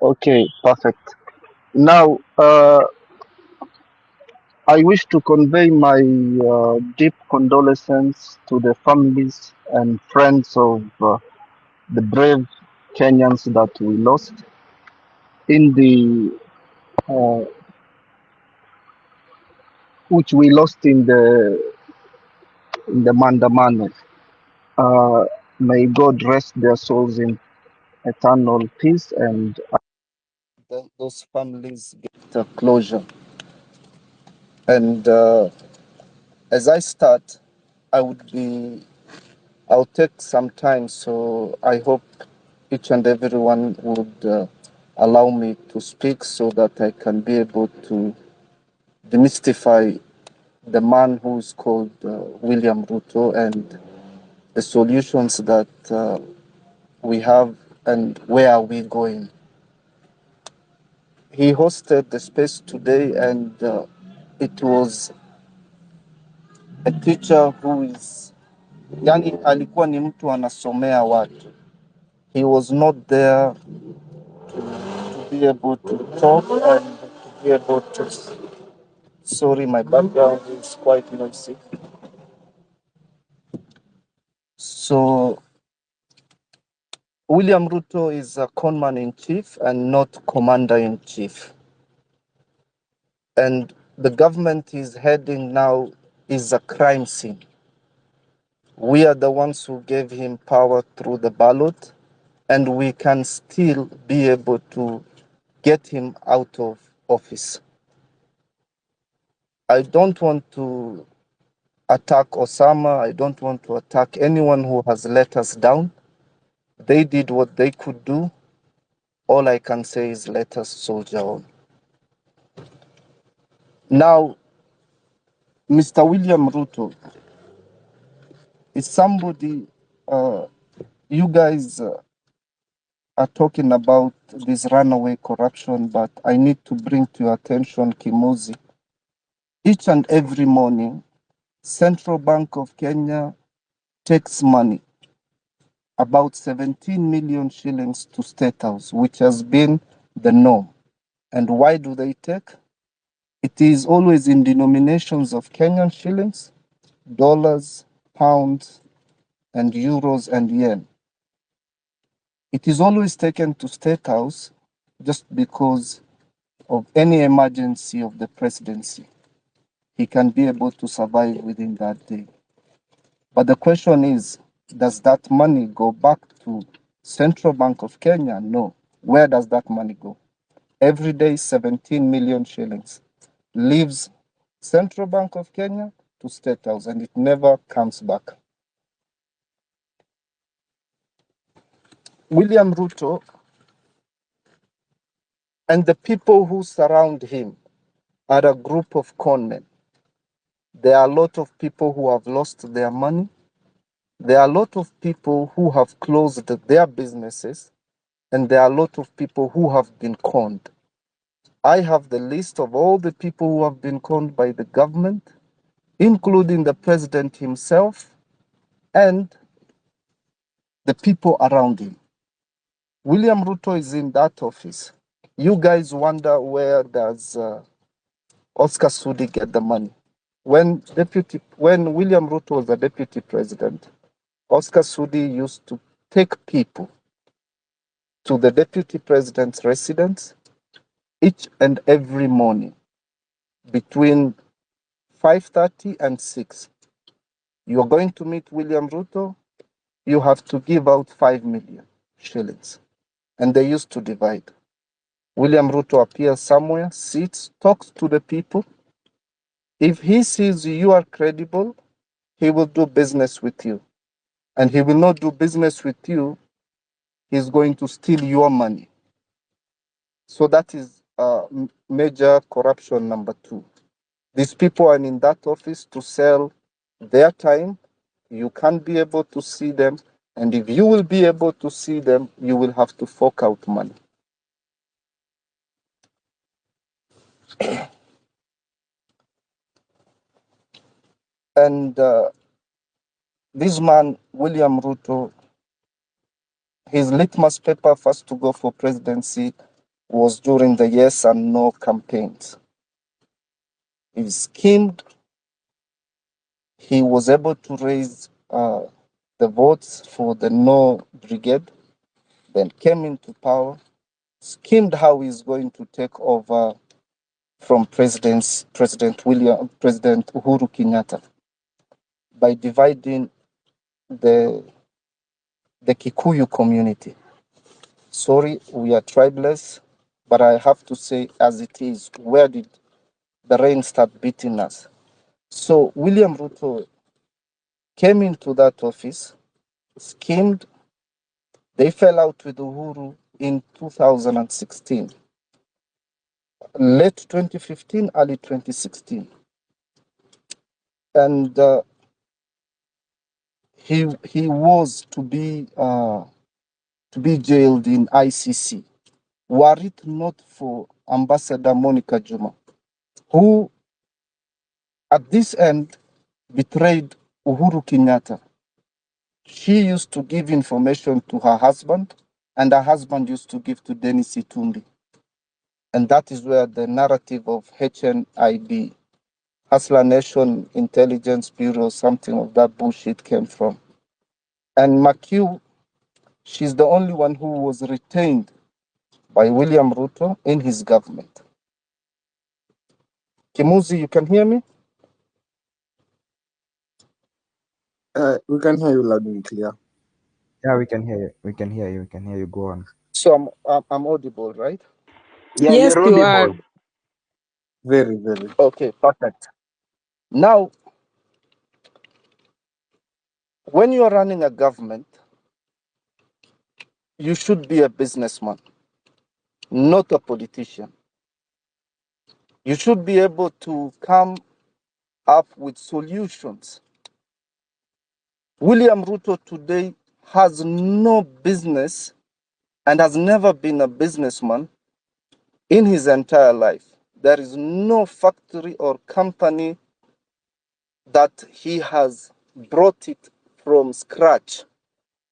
Okay, perfect. Now, I wish to convey my deep condolences to the families and friends of the brave Kenyans that we lost in the uh, which we lost in the Mandamano. Uh, may God rest their souls in eternal peace and those families get closure. And as I start, I would be I'll take some time, so I hope each and everyone would allow me to speak so that I can be able to demystify the man who's called William Ruto and the solutions that we have and where are we going. He hosted the space today, and it was a teacher who is, yani alikuwa ni mtu anasomea watu. He was not there to be able to talk and to be able to. Sorry, my background is quite noisy. So, William Ruto is a conman in chief and not commander in chief. And the government is heading now is a crime scene. We are the ones who gave him power through the ballot, and we can still be able to get him out of office. I don't want to attack Osama. I don't want to attack anyone who has let us down. They did what they could do. All I can say is let us soldier on. Now, Mr. William Ruto is somebody, you guys are talking about this runaway corruption, but I need to bring to your attention, Kimuzi. Each and every morning, Central Bank of Kenya takes money, about 17 million shillings to State House, which has been the norm. And why do they take? It is always in denominations of Kenyan shillings, dollars, pounds, and euros and yen. It is always taken to State House just because of any emergency of the presidency. He can be able to survive within that day. But the question is, does that money go back to Central Bank of Kenya? No. Where does that money go? Every day, 17 million shillings leaves Central Bank of Kenya to State House, and it never comes back. William Ruto and the people who surround him are a group of conmen. There are a lot of people who have lost their money. There are a lot of people who have closed their businesses, and there are a lot of people who have been conned. I have the list of all the people who have been conned by the government, including the president himself and the people around him. William Ruto is in that office. You guys wonder where does Oscar Sudi get the money? When William Ruto was the deputy president, Oscar Sudi used to take people to the deputy president's residence each and every morning between 5:30 and 6. You're going to meet William Ruto, you have to give out 5 million shillings. And they used to divide. William Ruto appears somewhere, sits, talks to the people. If he sees you are credible, he will do business with you. And he will not do business with you, he's going to steal your money. So that is major corruption number 2. These people are in that office to sell their time. You can't be able to see them. And if you will be able to see them, you will have to fork out money. And this man, William Ruto, his litmus paper first to go for presidency was during the yes and no campaigns. He schemed. He was able to raise the votes for the no brigade, then came into power, schemed how he's going to take over from President Uhuru Kenyatta by dividing the Kikuyu community. Sorry, we are tribeless, but I have to say as it is, where did the rain start beating us? So William Ruto came into that office, schemed. They fell out with Uhuru in 2016, late 2015, early 2016. And he was to be jailed in ICC. Were it not for Ambassador Monica Juma, who at this end betrayed Uhuru Kenyatta. She used to give information to her husband, and her husband used to give to Dennis Itumbi. And that is where the narrative of HNIB, Hustler Nation Intelligence Bureau, something of that bullshit came from. And McHugh, she's the only one who was retained by William Ruto in his government. Kimuzi, you can hear me? We can hear you loud and clear. Yeah, we can hear you. We can hear you. We can hear you. Go on. So I'm audible, right? Yeah, Yes, you're you audible. are. Very, very. Okay, perfect. Now, when you're running a government, you should be a businessman, not a politician. You should be able to come up with solutions. William Ruto today has no business and has never been a businessman in his entire life. There is no factory or company that he has brought it from scratch.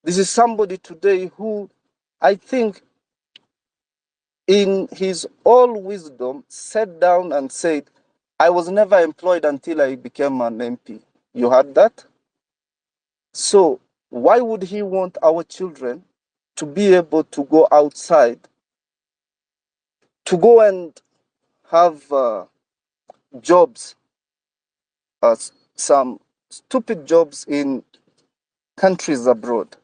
This is somebody today who I think in his all wisdom sat down and said, I was never employed until I became an MP. You heard that? So why would he want our children to be able to go outside, to go and have jobs, some stupid jobs in countries abroad,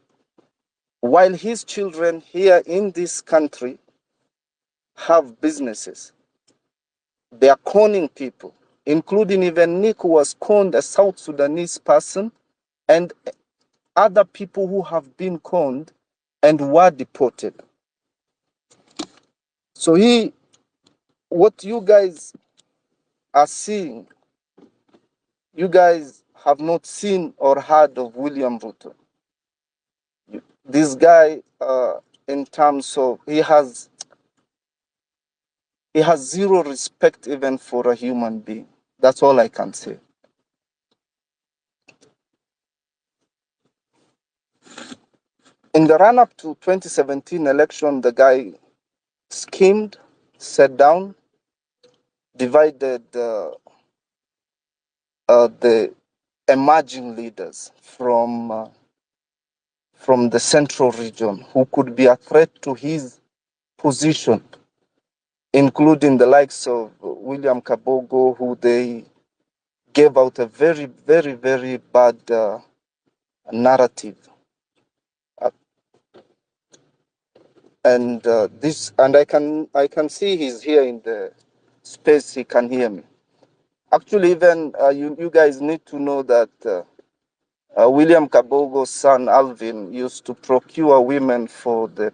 while his children here in this country have businesses? They are conning people, including even Nick, who was conned, a South Sudanese person, and other people who have been conned and were deported. So what you guys are seeing, you guys have not seen or heard of William Ruto. This guy, in terms of, he has zero respect even for a human being. That's all I can say. In the run-up to 2017 election, the guy schemed, sat down, divided the emerging leaders from the central region who could be a threat to his position, including the likes of William Kabogo, who they gave out a very, very, very bad narrative. And I can see he's here in the space. He can hear me. Actually, even you guys need to know that William Kabogo's son Alvin used to procure women for the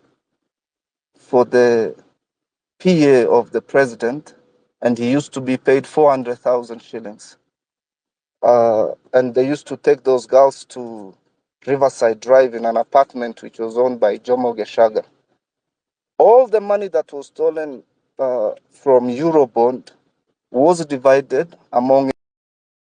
PA of the president, and he used to be paid 400,000 shillings. And they used to take those girls to Riverside Drive in an apartment which was owned by Jomo Geshaga. All the money that was stolen from Eurobond was divided among